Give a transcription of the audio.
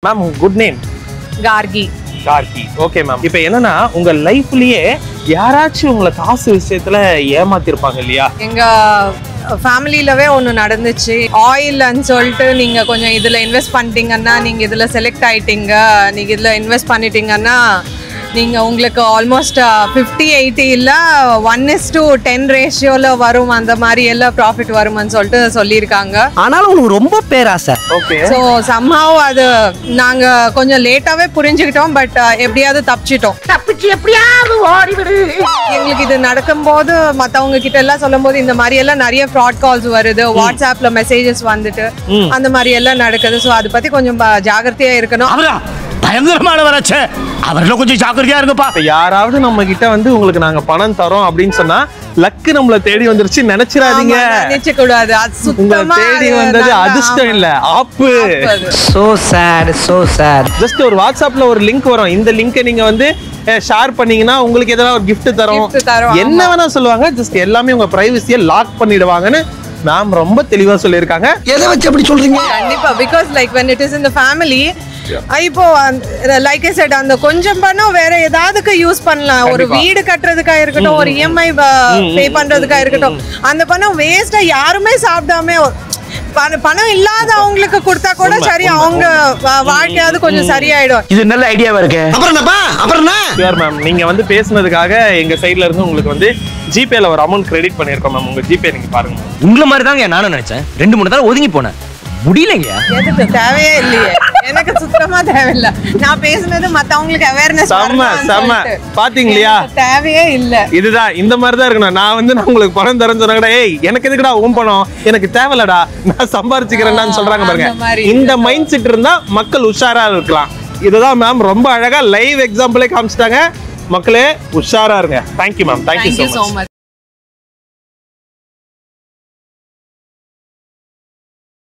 Ma'am, good name? Gargi. Gargi. Okay, ma'am. இப்போ என்னன்னா உங்க லைஃப்லயே யாராச்சும் உங்களை காசு விஷயத்துல ஏமாத்திருப்பாங்க இல்லையா? எங்க ஃபேமிலிலவே ஒன்று நடந்துச்சு. ஆயில்னு சொல்லிட்டு நீங்க கொஞ்சம் இதுல இன்வெஸ்ட் பண்ணிட்டீங்கன்னா, நீங்க இதுல செலக்ட் ஆயிட்டீங்க, நீங்க இதுல இன்வெஸ்ட் பண்ணிட்டீங்கன்னா நீங்க உங்களுக்கு ஆல்மோஸ்ட் 50-80 இல்ல 1:10 ரேஷியோல வரும், அந்த மாதிரி எல்லாம் ப்ராஃபிட் வரும்னு சொல்லிட்டு சொல்லியிருக்காங்க. ஆனாலும் உங்களுக்கு ரொம்ப பேராசை. ஓகே. ஸோ somehow அது நாங்க கொஞ்சம் லேட்டாவே புரிஞ்சுக்கிட்டோம். பட் எப்படியாவது தப்பிச்சிட்டோம். தப்பிச்சு எப்படியாவது ஓடிவிடு. எங்களுக்கு இது நடக்கும்போது மற்றவங்க கிட்ட எல்லாம் சொல்லும் போது இந்த மாதிரி எல்லாம் நிறைய ஃப்ராட் கால்ஸ் வருது, வாட்ஸ்அப்ல மெசேஜஸ் வந்துட்டு அந்த மாதிரி எல்லாம் நடக்குது. ஸோ அதை பத்தி கொஞ்சம் ஜாகிரதையா இருக்கணும். பயங்கரமானவராச்சே, அவரெல்லாம் கொஞ்சம் ஜாக்கிரதையா இருங்கப்பா. யாராவது நம்ம கிட்ட வந்து உங்களுக்கு நாங்க பணம் தரோம் அப்படின்னு சொன்னா லக்கு நம்மள தேடி வந்துருச்சு நினைச்சிடாதீங்க. நினைச்ச கூடாது. அது உங்களை சுத்தமா தேடி வந்தது அதிர்ஷ்டம் இல்ல, ஆப்பு. So sad, so sad. Just ஒரு வாட்ஸ்அப்ல ஒரு லிங்க் வரும். இந்த லிங்கை நீங்க வந்து ஷேர் பண்ணீங்கன்னா உங்களுக்கு ஏதாவது ஒரு gift தரோம், என்ன வேணா சொல்லுவாங்க. ஜஸ்ட் எல்லாமே உங்க பிரைவசியை லாக் பண்ணிடுவாங்கன்னு மேம் ரொம்ப தெளிவா சொல்லியிருக்காங்க. எதை வச்சு அப்படி சொல்றீங்க? கண்டிப்பா. Because like when it is in the family, இப்போ லைக் ஐ செட் அந்த கொஞ்சம் பணம் வேற ஏதாவதுக்கு யூஸ் பண்ணலாம். ஒரு வீடு கட்டுறதுக்கா இருக்கட்டும், ஒரு இஎம்ஐ பே பண்றதுக்கா இருக்கட்டும், அந்த பணம் வேஸ்டா யாருமே சாப்பிடாம பணம் இல்லாத அவங்களுக்கு கொடுத்தா கூட சரி, அவங்க வாழ்க்கையாவது கொஞ்சம் சரியாயிடும். இது நல்ல ஐடியாவா இருக்கு. அப்புறம் என்னப்பா, அப்புறம் என்ன? ஷியோர் மேம், நீங்க வந்து பேசுனதுக்காக எங்க சைடுல இருந்து உங்களுக்கு வந்து ஜிபேல ஒரு அமௌண்ட் கிரெடிட் பண்ணிருக்கோம் மேம். உங்க ஜிபே நீங்க பாருங்க. உங்களை மாதிரி தாங்க நானும் நினைச்சேன். 2-3 தடவை ஒதுங்கி போனேன், முடியலைங்க. எதுக்கு தேவையே இல்லையே, எனக்கு சுத்தமா தேவையில்லை. நான் பேசுனது மத்தவங்களுக்கு அவேர்னஸ் செம்ம பாத்தீங்களா? தேவையே இல்ல. இதுதான் இந்த மாதிரி தான் இருக்கணும். நான் வந்து நான் உங்களுக்கு பணம் தரேன்னு சொன்னா கூட, ஏய் எனக்கு எதுக்குடா உன் பணம், எனக்கு தேவையில்லடா, நான் சம்பாரிச்சுக்கிறேன்னு சொல்றாங்க பாருங்க. இந்த மைண்ட் செட் இருந்தா மக்கள் உஷாரா இருக்கலாம். இதுதான் மேம் ரொம்ப அழகா லைவ் எக்ஸாம்பிளே காமிச்சிட்டாங்க. மக்களே உஷாரா இருங்க. Thank you ma'am. Thank you so much.